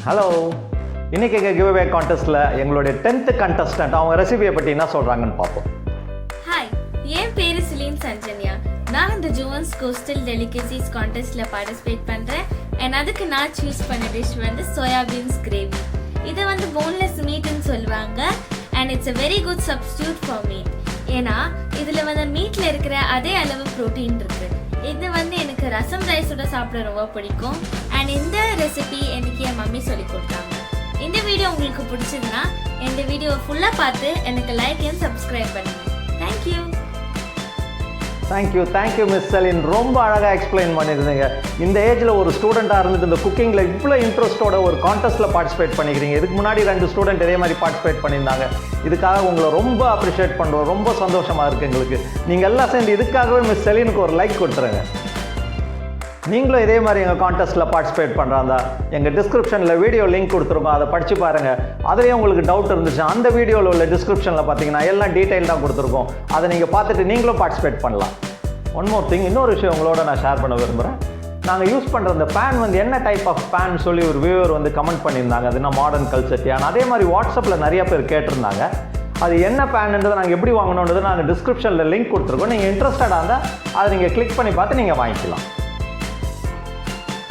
Hello, இன்னைக்கு giveaway கான்டெஸ்ட்ல எங்களுடைய 10th contestant அவங்க ரெசிபியை பற்றி என்ன சொல்றாங்கன்னு பார்ப்போம். ஹாய், என் பேரு சிலீன் சஞ்சன்யா. நான் இந்த JOAN'S கோஸ்டல் டெலிகசிஸ் கான்டெஸ்ட்ல பார்ட்டிசிபேட் பண்றேன். and அதுக்கு நான் சூஸ் பண்ண டிஷ் வந்து சோயா பீன்ஸ் கிரேவி. இதை வந்து போன்லெஸ் மீட்னு சொல்லுவாங்க and it's a very good substitute for meat. ஏன்னா இதுல வந்து மீட்ல இருக்கிற அதே அளவு புரோட்டீன் இருக்கு. இது வந்து எனக்கு ரசம் ரைஸோட சாப்பிட ரொம்ப பிடிக்கும். அண்ட் இந்த ரெசிபி எனக்கு என் மம்மி சொல்லி கொடுத்தாங்க. இந்த வீடியோ உங்களுக்கு பிடிச்சதுன்னா இந்த வீடியோவை ஃபுல்லாக பார்த்து எனக்கு லைக் அண்ட் சப்ஸ்கிரைப் பண்ணுங்க. தேங்க்யூ. Thank you miss Celine. ரொம்ப அழகாக எக்ஸ்பிளைன் பண்ணியிருந்தீங்க. இந்த ஏஜில் ஒரு ஸ்டூடெண்ட்டாக இருந்துட்டு இந்த குக்கிங்கில் இவ்வளோ இன்ட்ரெஸ்ட்டோட ஒரு கான்டெஸ்ட்டில் பார்ட்டிசிபேட் பண்ணிக்கிறீங்க. இதுக்கு முன்னாடி 2 ஸ்டூடெண்ட் இதே மாதிரி பார்ட்டிசிபேட் பண்ணியிருந்தாங்க. இதுக்காக உங்களை ரொம்ப அப்ரிஷியேட் பண்ணுறோம். ரொம்ப சந்தோஷமாக இருக்குது எங்களுக்கு. நீங்கள் எல்லாம் சேர்ந்து இதுக்காகவே மிஸ் செலினுக்கு ஒரு லைக் கொடுத்துருங்க. நீங்களும் இதே மாதிரி எங்கள் கான்டெஸ்ட்டில் பார்ட்டிசிபேட் பண்ணுறாங்க. எங்கள் டிஸ்கிரிப்ஷனில் வீடியோ லிங்க் கொடுத்துருக்கோம், அதை படித்து பாருங்கள். அதுலேயே உங்களுக்கு டவுட் இருந்துச்சு, அந்த வீடியோவில் உள்ள டிஸ்கிரிப்ஷனில் பார்த்தீங்கன்னா எல்லாம் டீட்டெயில்டாக கொடுத்துருக்கோம். அதை நீங்கள் பார்த்துட்டு நீங்களும் பார்ட்டிசிபேட் பண்ணலாம். ஒன் மோர் திங், இன்னொரு விஷயம் உங்களோட நான் ஷேர் பண்ண விரும்புகிறேன். நாங்கள் யூஸ் பண்ணுற அந்த பேன் வந்து என்ன டைப் ஆஃப் பேன் சொல்லி ஒரு வியூவர் வந்து கமெண்ட் பண்ணியிருந்தாங்க. அது என்ன மாடர்ன் கல்ச்சர்ட்டியான. அதே மாதிரி வாட்ஸ்அப்பில் நிறைய பேர் கேட்டிருந்தாங்க. அது என்ன பேன்ன்றதை நாங்கள் எப்படி வாங்கணுன்றது நாங்கள் டிஸ்கிரிப்ஷனில் லிங்க் கொடுத்துருக்கோம். நீங்கள் இன்ட்ரெஸ்டடாக இருந்தால் அதை நீங்கள் கிளிக் பண்ணி பார்த்து நீங்கள் வாங்கிக்கலாம்.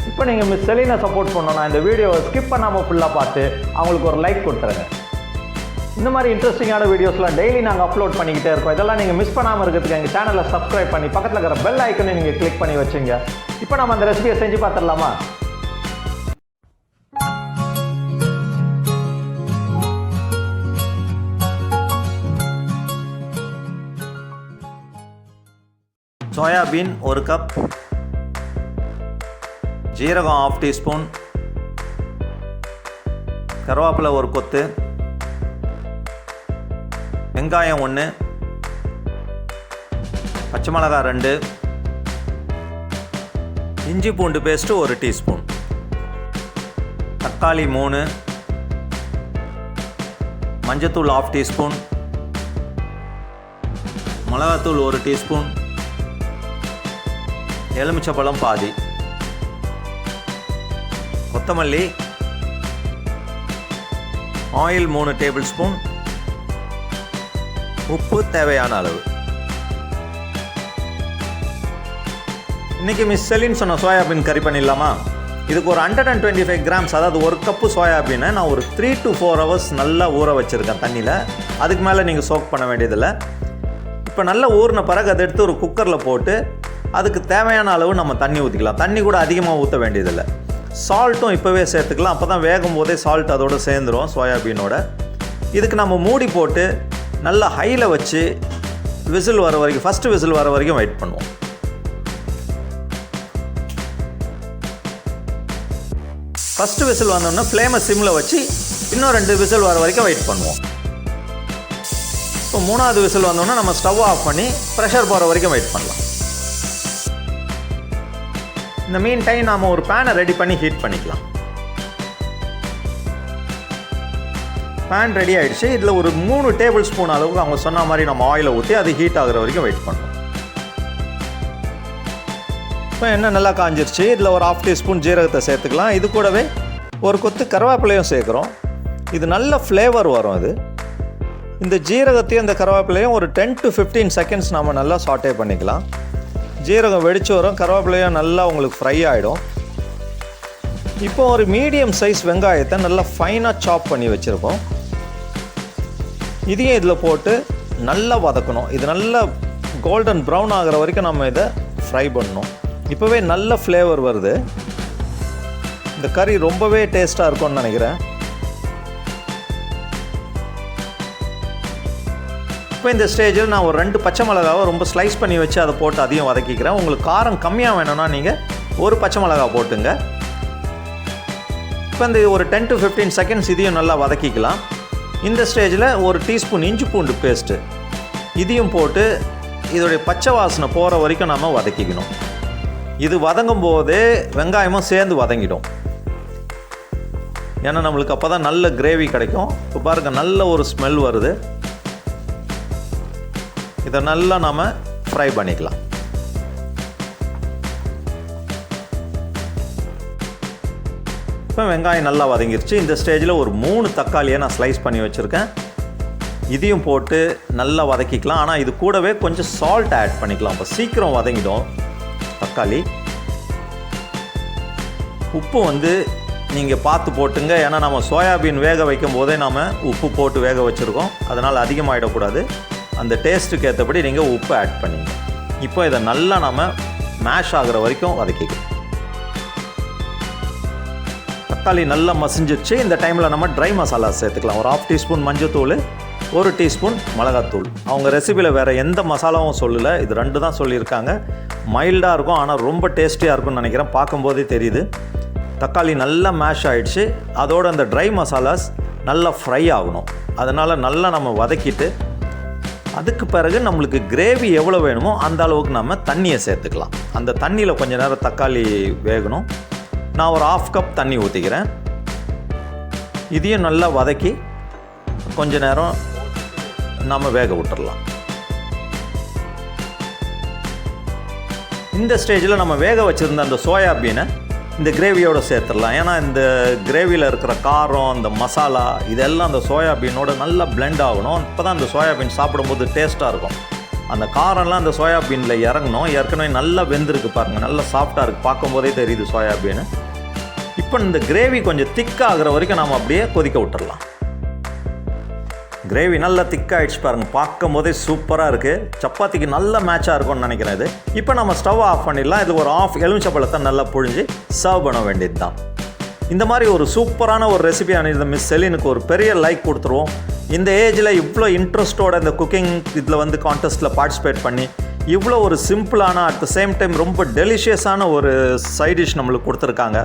இப்போ நீங்கள் மிஸ் செலினை சப்போர்ட் பண்ணணும்னா இந்த வீடியோவை ஸ்கிப் பண்ணாமல் ஃபுல்லாக பார்த்து அவங்களுக்கு ஒரு லைக் கொடுத்துருங்க. இந்த மாதிரி இன்ட்ரெஸ்டிங்கான வீடியோஸ்லாம் டெய்லி நாங்கள் அப்லோட் பண்ணிக்கிட்டே இருக்கோம். இதெல்லாம் நீங்கள் மிஸ் பண்ணாமல் இருக்கிறதுக்கு எங்கள் சேனலை சப்ஸ்கிரைப் பண்ணி பக்கத்தில் இருக்கிற பெல் ஐக்கனை நீங்கள் கிளிக் பண்ணி வச்சுங்க. இப்போ நம்ம அந்த ரெசிபியை செஞ்சு பார்த்துடலாமா? சோயாபீன் 1 கப், ஜீரகம் 1/2 டீஸ்பூன், கருவேப்பிலை 1 கொத்து, வெங்காயம் 1, பச்சை மிளகாய் 2, இஞ்சி பூண்டு பேஸ்ட்டு 1 டீஸ்பூன், தக்காளி 3, மஞ்சத்தூள் 1/2 டீஸ்பூன், மிளகாத்தூள் 1 டீஸ்பூன், எலுமிச்சப்பழம் பாதி, கொத்தமல்லி, ஆயில் 3 டேபிள் ஸ்பூன், உப்பு தேவையான அளவு. இன்றைக்கி மிஸ் செலின் சொன்ன சோயாபீன் கறி பண்ணிடலாமா? இதுக்கு ஒரு 125 கிராம்ஸ், அதாவது 1 கப்பு சோயாபீனை நான் ஒரு 3 to 4 ஹவர்ஸ் நல்லா ஊற வச்சுருக்கேன் தண்ணியில். அதுக்கு மேலே நீங்கள் சோக் பண்ண வேண்டியதில்லை. இப்போ நல்லா ஊறின பிறகு அதை எடுத்து ஒரு குக்கரில் போட்டு அதுக்கு தேவையான அளவு நம்ம தண்ணி ஊற்றிக்கலாம். தண்ணி கூட அதிகமாக ஊற்ற வேண்டியதில்லை. சால்ட்டும் இப்போவே சேர்த்துக்கலாம். அப்போ தான் வேகும் போதே சால்ட் அதோடு சேர்ந்துடும் சோயாபீனோட. இதுக்கு நம்ம மூடி போட்டு நல்லா ஹையில் வச்சு விசில் வர வரைக்கும், ஃபஸ்ட்டு விசில் வர வரைக்கும் வெயிட் பண்ணுவோம். ஃபஸ்ட்டு விசில் வந்தோன்னா ஃப்ளேமை சிம்மில் வச்சு இன்னும் 2 விசில் வர வரைக்கும் வெயிட் பண்ணுவோம். இப்போ 3வது விசில் வந்தோன்னா நம்ம ஸ்டவ் ஆஃப் பண்ணி ப்ரெஷர் போகிற வரைக்கும் வெயிட் பண்ணலாம். இந்த மீன் டைம் நாம் ஒரு பேனை ரெடி பண்ணி ஹீட் பண்ணிக்கலாம். பேன் ரெடி ஆகிடுச்சு. இதில் ஒரு 3 டேபிள் ஸ்பூன் அளவுக்கு அவங்க சொன்ன மாதிரி நம்ம ஆயிலை ஊற்றி அது ஹீட் ஆகிற வரைக்கும் வெயிட் பண்ணணும். இப்போ எண்ணெய் நல்லா காஞ்சிருச்சு. இதில் ஒரு 1/2 டீஸ்பூன் ஜீரகத்தை சேர்த்துக்கலாம். இது கூடவே 1 கொத்து கருவேப்பிலையும் சேர்க்குறோம். இது நல்ல ஃப்ளேவர் வரும். இது இந்த ஜீரகத்தையும் இந்த கருவேப்பிலையும் ஒரு 10 to 15 செகண்ட்ஸ் நம்ம நல்லா சாட்டே பண்ணிக்கலாம். ஜீரகம் வெடிச்சு வரும், கருவேப்பிலையும் நல்லா உங்களுக்கு ஃப்ரை ஆகிடும். இப்போ ஒரு மீடியம் சைஸ் வெங்காயத்தை நல்லா ஃபைனாக சாப் பண்ணி வச்சுருக்கோம். இதையும் இதில் போட்டு நல்லா வதக்கணும். இது நல்லா கோல்டன் ப்ரௌன் ஆகிற வரைக்கும் நம்ம இதை ஃப்ரை பண்ணணும். இப்போவே நல்ல ஃப்ளேவர் வருது. இந்த கறி ரொம்பவே டேஸ்ட்டாக இருக்கும்னு நினைக்கிறேன். இப்போ இந்த ஸ்டேஜில் நான் ஒரு 2 பச்சை மிளகாவை ரொம்ப ஸ்லைஸ் பண்ணி வச்சு அதை போட்டு அதையும் வதக்கிக்கிறேன். உங்களுக்கு காரம் கம்மியாக வேணும்னா நீங்கள் 1 பச்சை மிளகா போட்டுங்க. இப்போ இந்த ஒரு 10 to 15 செகண்ட்ஸ் இதையும் நல்லா வதக்கிக்கலாம். இந்த ஸ்டேஜில் 1 டீஸ்பூன் இஞ்சி பூண்டு பேஸ்ட்டு இதையும் போட்டு இதோடைய பச்சை வாசனை போகிற வரைக்கும் நம்ம வதக்கிக்கணும். இது வதங்கும் போதே வெங்காயமும் சேர்ந்து வதங்கிடும். ஏன்னா நம்மளுக்கு அப்போ தான் நல்ல கிரேவி கிடைக்கும். இப்போ பாருங்கள், நல்ல ஒரு ஸ்மெல் வருது. இதை நல்லா நம்ம ஃப்ரை பண்ணிக்கலாம். இப்போ வெங்காயம் நல்லா வதங்கிருச்சு. இந்த ஸ்டேஜில் ஒரு 3 தக்காளியை நான் ஸ்லைஸ் பண்ணி வச்சுருக்கேன். இதையும் போட்டு நல்லா வதக்கிக்கலாம். ஆனால் இது கூடவே கொஞ்சம் சால்ட் ஆட் பண்ணிக்கலாம். இப்போ சீக்கிரம் வதங்கிடும் தக்காளி. உப்பு வந்து நீங்கள் பார்த்து போட்டுங்க. ஏன்னா நம்ம சோயாபீன் வேக வைக்கும் போதே நம்ம உப்பு போட்டு வேக வச்சுருக்கோம். அதனால் அதிகமாகிடக்கூடாது. அந்த டேஸ்ட்டுக்கு ஏற்றபடி நீங்கள் உப்பு ஆட் பண்ணிங்க. இப்போ இதை நல்லா நம்ம மேஷ் ஆகிற வரைக்கும் வதக்கிக்கலாம். தக்காளி நல்லா மசிஞ்சிருச்சு. இந்த டைமில் நம்ம ட்ரை மசாலா சேர்த்துக்கலாம். ஒரு 1/2 டீஸ்பூன் மஞ்சத்தூள், 1 டீஸ்பூன் மிளகாத்தூள். அவங்க ரெசிபியில் வேறு எந்த மசாலாவும் சொல்லலை, இது 2 தான் சொல்லியிருக்காங்க. மைல்டாக இருக்கும், ஆனால் ரொம்ப டேஸ்டியாக இருக்கும்னு நினைக்கிறேன். பார்க்கும்போதே தெரியுது. தக்காளி நல்லா மேஷ் ஆகிடுச்சு. அதோடு அந்த ட்ரை மசாலாஸ் நல்லா ஃப்ரை ஆகணும். அதனால் நல்லா நம்ம வதக்கிட்டு அதுக்கு பிறகு நம்மளுக்கு கிரேவி எவ்வளோ வேணுமோ அந்த அளவுக்கு நம்ம தண்ணியை சேர்த்துக்கலாம். அந்த தண்ணியில் கொஞ்சம் நேரம் தக்காளி வேகணும். நான் ஒரு 1/2 கப் தண்ணி ஊற்றிக்கிறேன். இதையும் நல்லா வதக்கி கொஞ்ச நேரம் நம்ம வேக விட்டுடலாம். இந்த ஸ்டேஜில் நம்ம வேக வச்சுருந்த அந்த சோயாபீனை இந்த கிரேவியோடு சேர்த்துடலாம். ஏன்னா இந்த கிரேவியில் இருக்கிற காரம், அந்த மசாலா இதெல்லாம் அந்த சோயாபீனோட நல்லா பிளெண்ட் ஆகணும். இப்போ தான் அந்த சோயாபீன் சாப்பிடும்போது டேஸ்ட்டாக இருக்கும். அந்த காரம்லாம் அந்த சோயாபீனில் இறங்கணும். ஏற்கனவே நல்லா வெந்திருக்கு பாருங்கள், நல்லா சாஃப்டாக இருக்குது. பார்க்கும்போதே தெரியுது சோயாபீனு. இப்போ இந்த கிரேவி கொஞ்சம் திக்காகிற வரைக்கும் நம்ம அப்படியே கொதிக்க விட்டுடலாம். கிரேவி நல்லா திக்காகிடுச்சு பாருங்கள். பார்க்கும் போதே சூப்பராக இருக்குது. சப்பாத்திக்கு நல்ல மேட்சாக இருக்கும்னு நினைக்கிறேன் இது. இப்போ நம்ம ஸ்டவ் ஆஃப் பண்ணிடலாம். இது ஒரு 1/2 எலுமிச்சம்பழத்தை நல்லா புழிஞ்சு சர்வ் பண்ண வேண்டியது தான். இந்த மாதிரி ஒரு சூப்பரான ஒரு ரெசிபி அனுப்பியிருந்த மிஸ் செலினுக்கு ஒரு பெரிய லைக் கொடுத்துருவோம். இந்த ஏஜில் இவ்வளோ இன்ட்ரெஸ்ட்டோட இந்த குக்கிங் இதில் வந்து கான்டெஸ்ட்டில் பார்ட்டிசிபேட் பண்ணி இவ்வளோ ஒரு சிம்பிளான அட் த சேம் டைம் ரொம்ப டெலிஷியஸான ஒரு சைட் டிஷ் நம்மளுக்கு கொடுத்துருக்காங்க.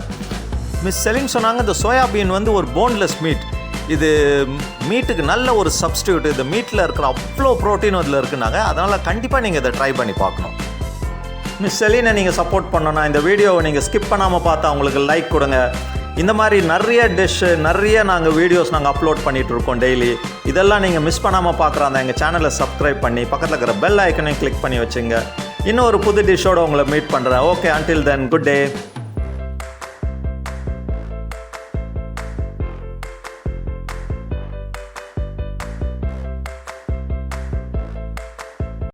மிஸ் செலின் சொன்னாங்க இந்த சோயாபீன் வந்து ஒரு போன்லெஸ் மீட். இது மீட்டுக்கு நல்ல ஒரு சப்ஸ்டியூட். இந்த மீட்டில் இருக்கிற அவ்வளோ ப்ரோட்டீன் அதில் இருக்குனாங்க. அதனால் கண்டிப்பாக நீங்கள் இதை ட்ரை பண்ணி பார்க்கணும். மிஸ் செலினை நீங்கள் சப்போர்ட் பண்ணணும்னா இந்த வீடியோவை நீங்கள் ஸ்கிப் பண்ணாமல் பார்த்தா அவங்களுக்கு லைக் கொடுங்க. இந்த மாதிரி நிறைய டிஷ்ஷு நிறைய வீடியோஸ் நாங்கள் அப்லோட் பண்ணிகிட்டு இருக்கோம் டெய்லி. இதெல்லாம் நீங்கள் மிஸ் பண்ணாமல் பார்க்குறாங்க எங்கள் சேனலை சப்ஸ்கிரைப் பண்ணி பக்கத்தில் இருக்கிற பெல் ஐக்கனையும் கிளிக் பண்ணி வச்சுங்க. இன்னும் ஒரு புது டிஷ்ஷோடு உங்களை மீட் பண்ணுறேன். Okay, until then good day.